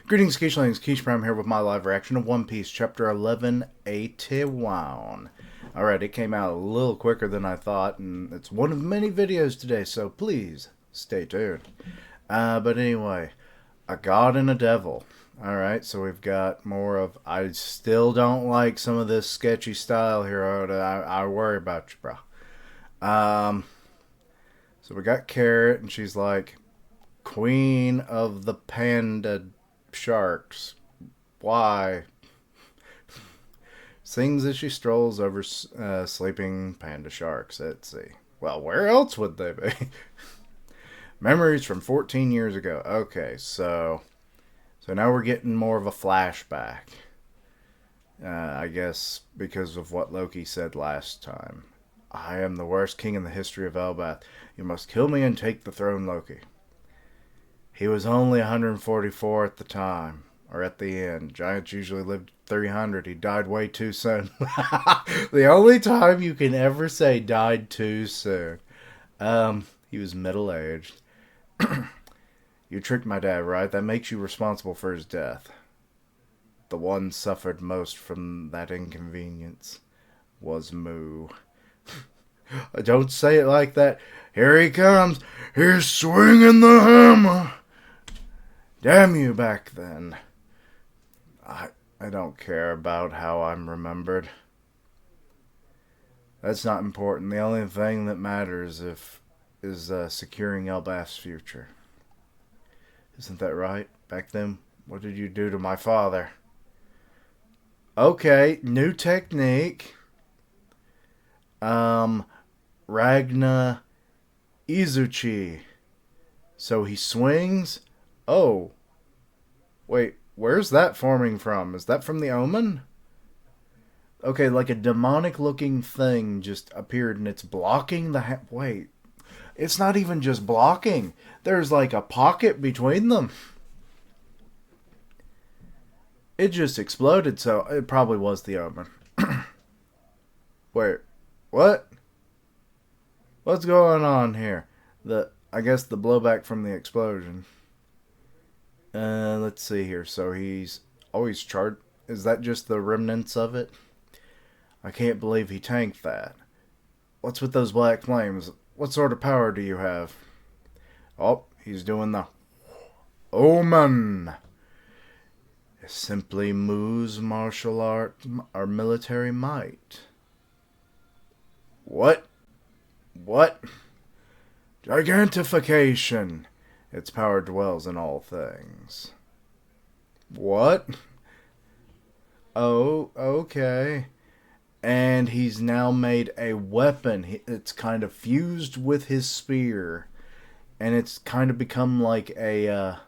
Greetings, Keishlings. Keish Prime here with my live reaction of One Piece, Chapter 1181. Alright, it came out a little quicker than I thought, and it's one of many videos today, so please stay tuned. But anyway, a god and a devil. Alright, so we've got more of, I still don't like some of this sketchy style here. I worry about you, bro. So we got Carrot, and she's like, Queen of the Panda Sharks. Why? Sings as she strolls over sleeping panda sharks. Let's see. Well, where else would they be? Memories from 14 years ago. Okay, so now we're getting more of a flashback. I guess because of what Loki said last time. I am the worst king in the history of Elbath. You must kill me and take the throne, Loki. He was only 144 at the time, or at the end. Giants usually lived 300. He died way too soon. The only time you can ever say died too soon. He was middle-aged. You tricked my dad, right? That makes you responsible for his death. The one suffered most from that inconvenience was Moo. Don't say it like that. Here he comes. He's swinging the hammer. Damn you back then. I don't care about how I'm remembered. That's not important. The only thing that matters is securing Elbath's future. Isn't that right? Back then, what did you do to my father? Okay, new technique. Ragna Izuchi. So he swings. Oh. Wait, where's that forming from? Is that from the Omen? Okay, like a demonic looking thing just appeared and it's blocking the wait. It's not even just blocking. There's like a pocket between them. It just exploded, so it probably was the Omen. Wait, what? What's going on here? I guess the blowback from the explosion. Let's see here. So he's always charged. Is that just the remnants of it? I can't believe he tanked that. What's with those black flames? What sort of power do you have? Oh, he's doing the Omen. It simply moves martial art or military might. What? What? Gigantification. Its power dwells in all things. What? Oh, okay. And he's now made a weapon. It's kind of fused with his spear. And it's kind of become like a,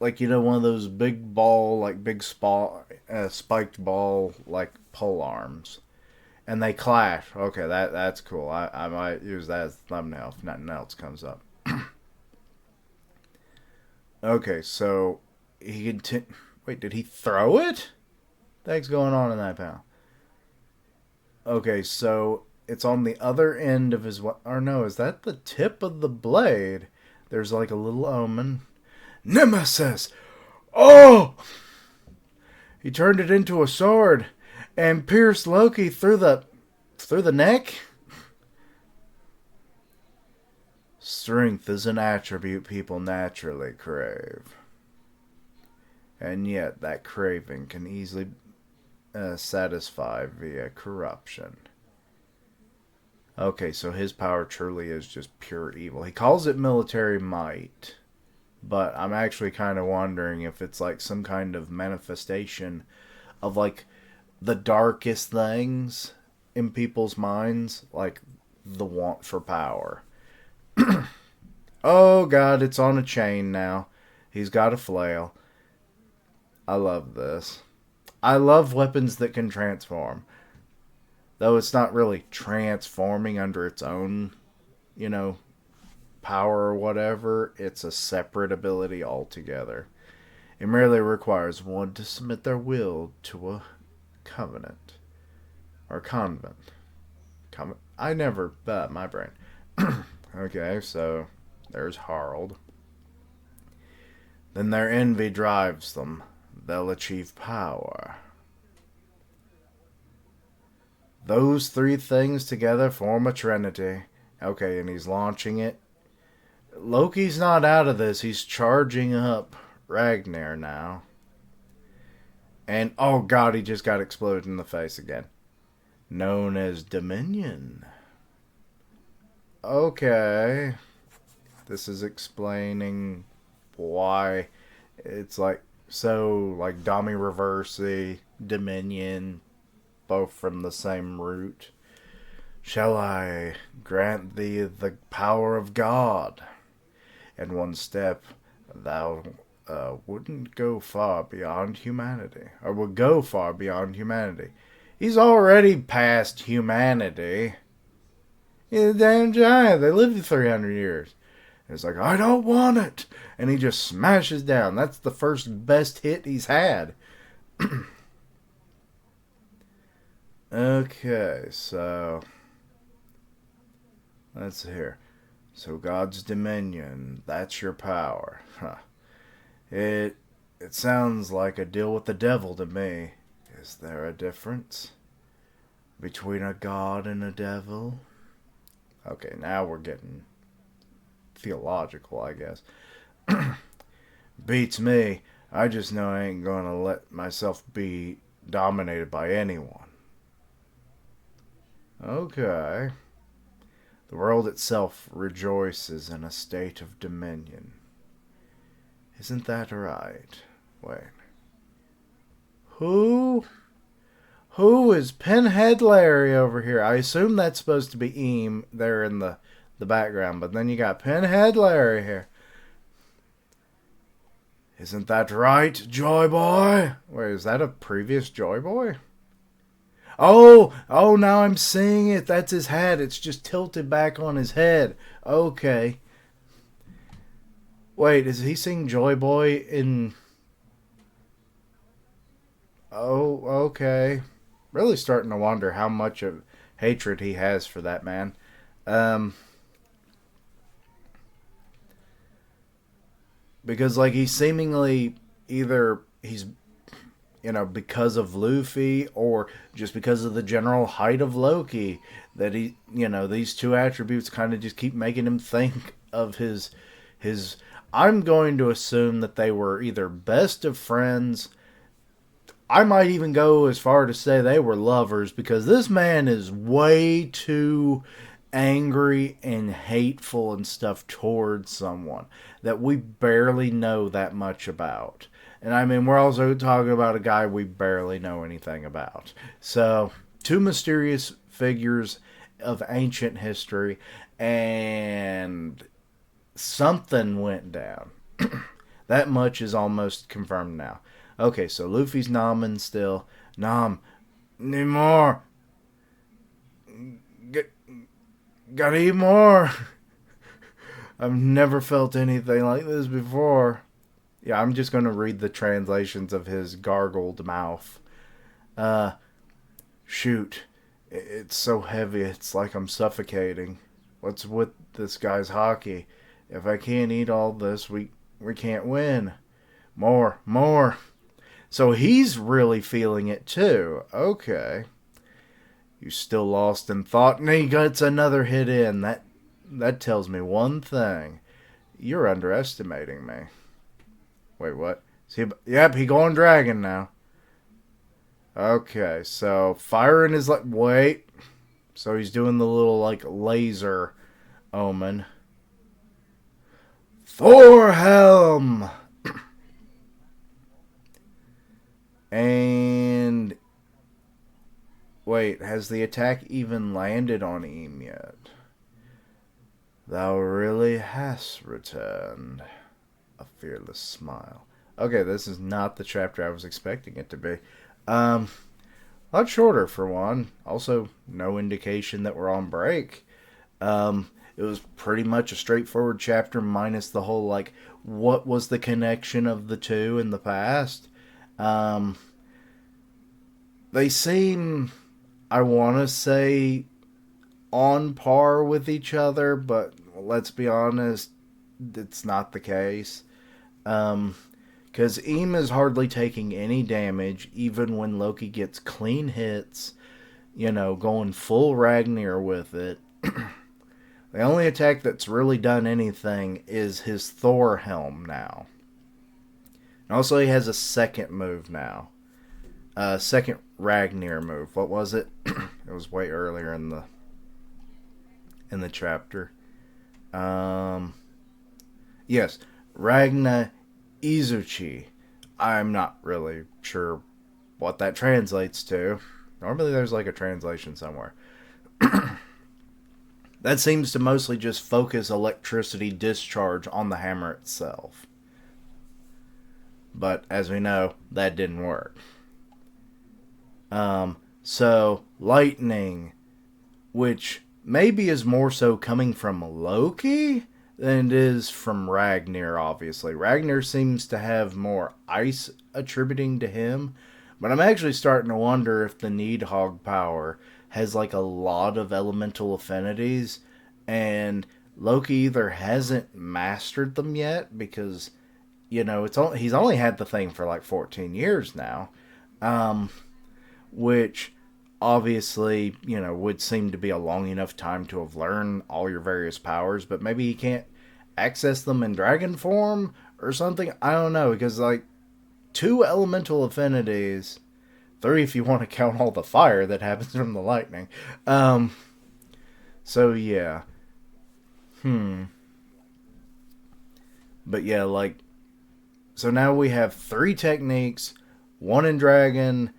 like, you know, one of those big ball, like big spiked ball, like pole arms. And they clash. Okay, that's cool. I might use that as a thumbnail if nothing else comes up. Okay, so he can. Wait, did he throw it? What the heck's going on in that panel? Okay, so it's on the other end of his. Or no, is that the tip of the blade? There's like a little Omen. Nemesis! Oh! He turned it into a sword and pierced Loki through the neck. Strength is an attribute people naturally crave. And yet that craving can easily satisfy via corruption. Okay, so his power truly is just pure evil. He calls it military might. But I'm actually kind of wondering if it's like some kind of manifestation of like the darkest things in people's minds. Like the want for power. Oh god, it's on a chain now. He's got a flail. I love this. I love weapons that can transform. Though it's not really transforming under its own, you know, power or whatever. It's a separate ability altogether. It merely requires one to submit their will to a covenant. Or convent. I never, my brain. Okay, so there's Harald. Then their envy drives them. They'll achieve power. Those three things together form a trinity. Okay, and he's launching it. Loki's not out of this. He's charging up Ragnar now. And oh god, he just got exploded in the face again. Known as Dominion. Okay. This is explaining why it's like so like Dami Reversi, Dominion, both from the same root. Shall I grant thee the power of God? In one step, thou wouldn't go far beyond humanity, or would go far beyond humanity. He's already past humanity. He's a damn giant. They lived 300 years. And it's like, I don't want it. And he just smashes down. That's the first best hit he's had. Okay, so let's hear. So God's dominion, that's your power. Huh. It sounds like a deal with the devil to me. Is there a difference between a god and a devil? Okay, now we're getting theological, I guess. Beats me. I just know I ain't gonna let myself be dominated by anyone. Okay. The world itself rejoices in a state of dominion. Isn't that right? Wait. Who is Pinhead Larry over here? I assume that's supposed to be Eam there in the background, but then you got Pinhead Larry here. Isn't that right, Joy Boy? Wait, is that a previous Joy Boy? Oh, now I'm seeing it. That's his hat. It's just tilted back on his head. Okay. Wait, is he seeing Joy Boy in... Oh, okay. Really starting to wonder how much of hatred he has for that man. Because, like, he's seemingly either he's, because of Luffy or just because of the general height of Loki, that he, these two attributes kind of just keep making him think of his. I'm going to assume that they were either best of friends. I might even go as far to say they were lovers, because this man is way too angry and hateful and stuff towards someone that we barely know that much about. And I mean, we're also talking about a guy we barely know anything about. So, two mysterious figures of ancient history, and something went down. That much is almost confirmed now. Okay, so Luffy's nomming still. Nom. Need more. Gotta eat more. I've never felt anything like this before. Yeah, I'm just going to read the translations of his gargled mouth. Shoot. It's so heavy, it's like I'm suffocating. What's with this guy's hockey? If I can't eat all this, we can't win. More. So he's really feeling it too. Okay. You still lost in thought, and he gets another hit in. That tells me one thing. You're underestimating me. Wait, what? Yep, he going dragon now. Okay, so firing is like... Wait. So he's doing the little, like, laser omen. Thorhelm! And... Wait, has the attack even landed on Eam yet? Thou really hast returned. A fearless smile. Okay, this is not the chapter I was expecting it to be. A lot shorter for one. Also, no indication that we're on break. It was pretty much a straightforward chapter minus the whole, like, what was the connection of the two in the past? They seem... I want to say on par with each other, but let's be honest, it's not the case. Because Eam is hardly taking any damage, even when Loki gets clean hits, going full Ragnar with it. The only attack that's really done anything is his Thor helm now. And also, he has a second move now. Second Ragnar move. What was it? It was way earlier in the chapter. Yes, Ragna Izuchi. I'm not really sure what that translates to. Normally there's like a translation somewhere. That seems to mostly just focus electricity discharge on the hammer itself. But as we know, that didn't work. So lightning, which maybe is more so coming from Loki than it is from Ragnar, obviously. Ragnar seems to have more ice attributing to him, but I'm actually starting to wonder if the Needhog power has like a lot of elemental affinities, and Loki either hasn't mastered them yet because he's only had the thing for like 14 years now, which obviously would seem to be a long enough time to have learned all your various powers, but maybe he can't access them in dragon form or something. I don't know, because like 2 elemental affinities, 3 if you want to count all the fire that happens from the lightning. So yeah. But yeah, like, so now we have 3 techniques, 1 in dragon,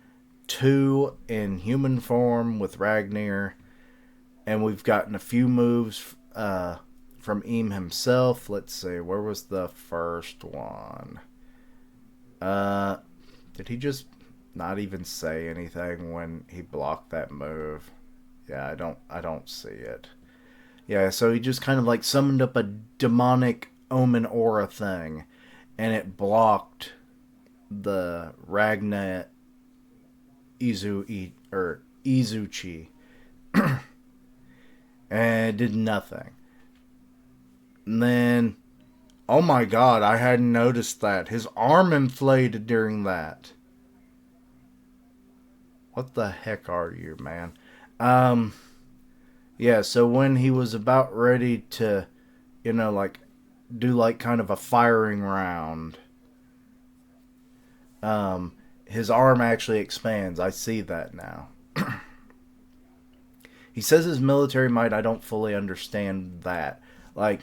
2 in human form with Ragnar, and we've gotten a few moves from Eam himself. Let's see, where was the first one? Did he just not even say anything when he blocked that move? Yeah, I don't see it. Yeah, so he just kind of like summoned up a demonic omen aura thing, and it blocked the Ragna Izuchi, and it did nothing. And then, oh my god, I hadn't noticed that. His arm inflated during that. What the heck are you, man? Yeah, so when he was about ready to, like, do like kind of a firing round, his arm actually expands. I see that now. He says his military might. I don't fully understand that. Like,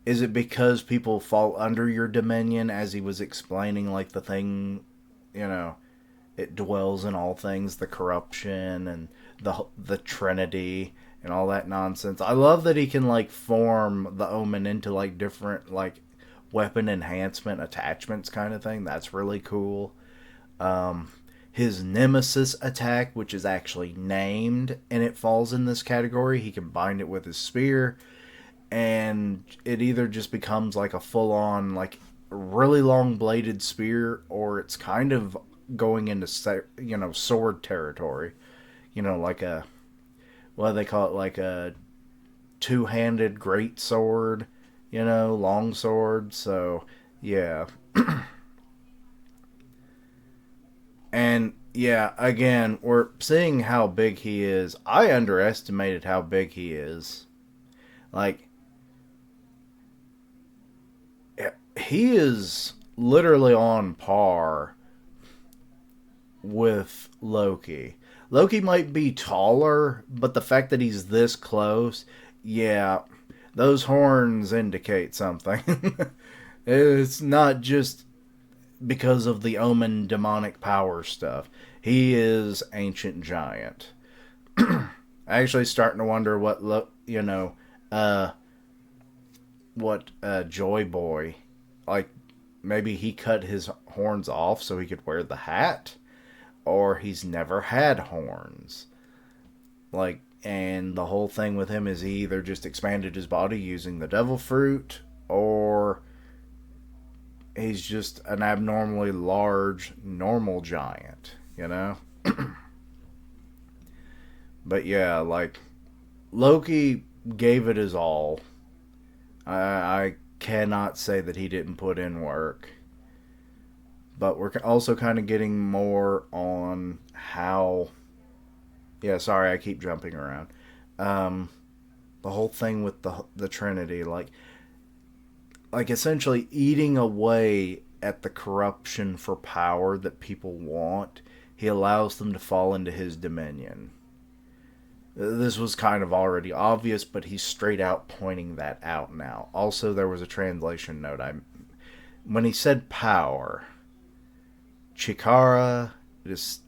is it because people fall under your dominion, as he was explaining, like the thing, it dwells in all things, the corruption and the Trinity and all that nonsense. I love that he can like form the omen into like different like weapon enhancement attachments kind of thing. That's really cool. His nemesis attack, which is actually named and it falls in this category, he can bind it with his spear, and it either just becomes like a full-on like really long bladed spear, or it's kind of going into sword territory, like a, what do they call it, like a two-handed great sword, long sword. So yeah. And yeah, again, we're seeing how big he is. I underestimated how big he is. Like, he is literally on par with Loki. Loki might be taller, but the fact that he's this close, yeah, those horns indicate something. It's not just because of the omen demonic power stuff. He is ancient giant. Actually starting to wonder what Joy Boy, like, maybe he cut his horns off so he could wear the hat, or he's never had horns. Like, and the whole thing with him is he either just expanded his body using the devil fruit, or he's just an abnormally large normal giant, But yeah, like, Loki gave it his all. I cannot say that he didn't put in work. But we're also kind of getting more on how. Yeah, sorry, I keep jumping around. Um, the whole thing with the Trinity, like essentially eating away at the corruption for power that people want, he allows them to fall into his dominion. This was kind of already obvious, but he's straight out pointing that out now. Also, there was a translation note. When he said power, Chikara is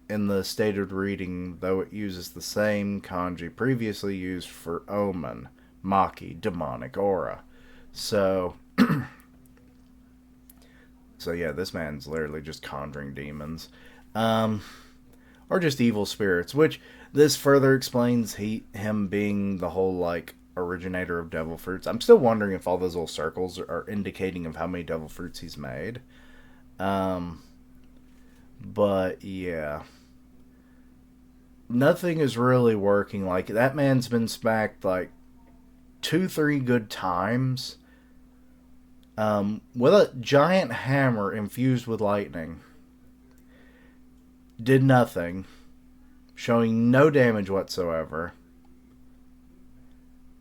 in the stated reading, though it uses the same kanji previously used for omen, maki, demonic aura. So, so yeah, this man's literally just conjuring demons, um, or just evil spirits. Which this further explains him being the whole like originator of devil fruits. I'm still wondering if all those little circles are indicating of how many devil fruits he's made. Um, but yeah, nothing is really working. Like that man's been smacked like 2, 3 good times. With a giant hammer infused with lightning. Did nothing, showing no damage whatsoever.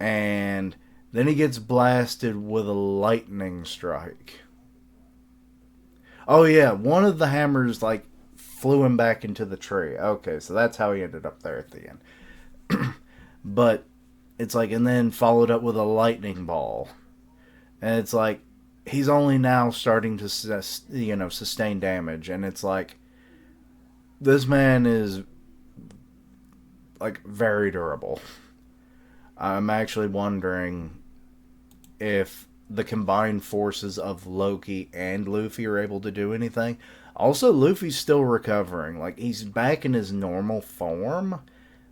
And then he gets blasted with a lightning strike. Oh yeah, one of the hammers like flew him back into the tree. Okay, so that's how he ended up there at the end. But it's like, and then followed up with a lightning ball. And it's like, he's only now starting to sustain damage, and it's like this man is like very durable. I'm actually wondering if the combined forces of Loki and Luffy are able to do anything. Also, Luffy's still recovering. Like, he's back in his normal form,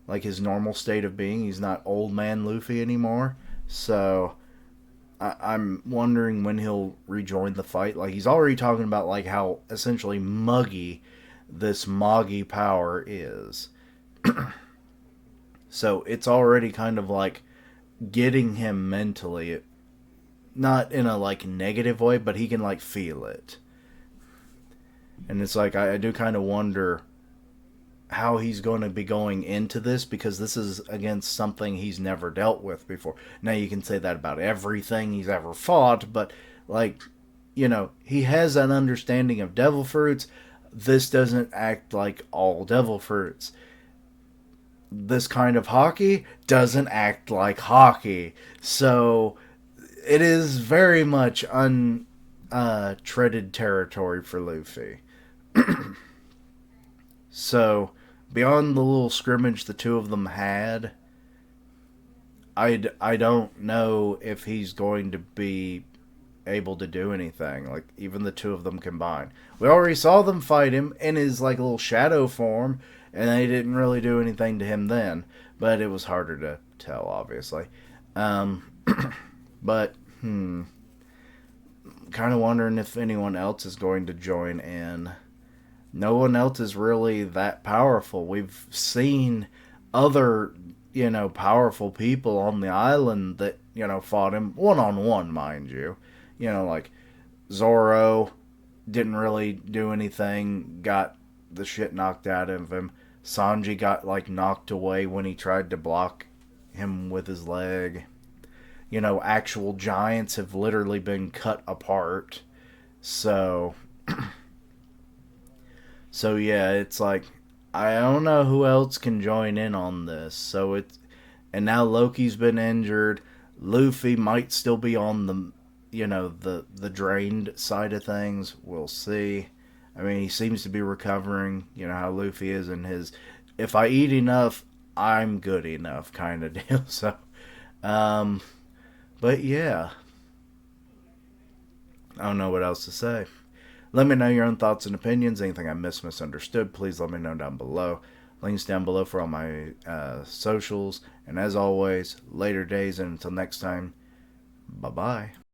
like his normal state of being. He's not old man Luffy anymore. So I'm wondering when he'll rejoin the fight. Like, he's already talking about like how essentially muggy this Moggy power is. So it's already kind of like getting him mentally, not in a like negative way, but he can like feel it. And it's like I do kind of wonder how he's going to be going into this, because this is against something he's never dealt with before. Now you can say that about everything he's ever fought, but like, he has an understanding of devil fruits. This doesn't act like all devil fruits. This kind of hockey doesn't act like hockey. So it is very much untreaded territory for Luffy. So beyond the little scrimmage the two of them had, I don't know if he's going to be able to do anything. Like, even the two of them combined. We already saw them fight him in his like little shadow form, and they didn't really do anything to him then. But it was harder to tell, obviously. But kind of wondering if anyone else is going to join in. No one else is really that powerful. We've seen other, powerful people on the island that, fought him one-on-one, mind you. Like Zoro didn't really do anything, got the shit knocked out of him. Sanji got, like, knocked away when he tried to block him with his leg. Actual giants have literally been cut apart. So... So yeah, it's like, I don't know who else can join in on this. And now Loki's been injured. Luffy might still be on the drained side of things. We'll see. I mean, he seems to be recovering. You know how Luffy is in his, if I eat enough, I'm good enough kind of deal. So, but yeah, I don't know what else to say. Let me know your own thoughts and opinions. Anything I misunderstood, please let me know down below. Links down below for all my socials. And as always, later days, and until next time, bye-bye.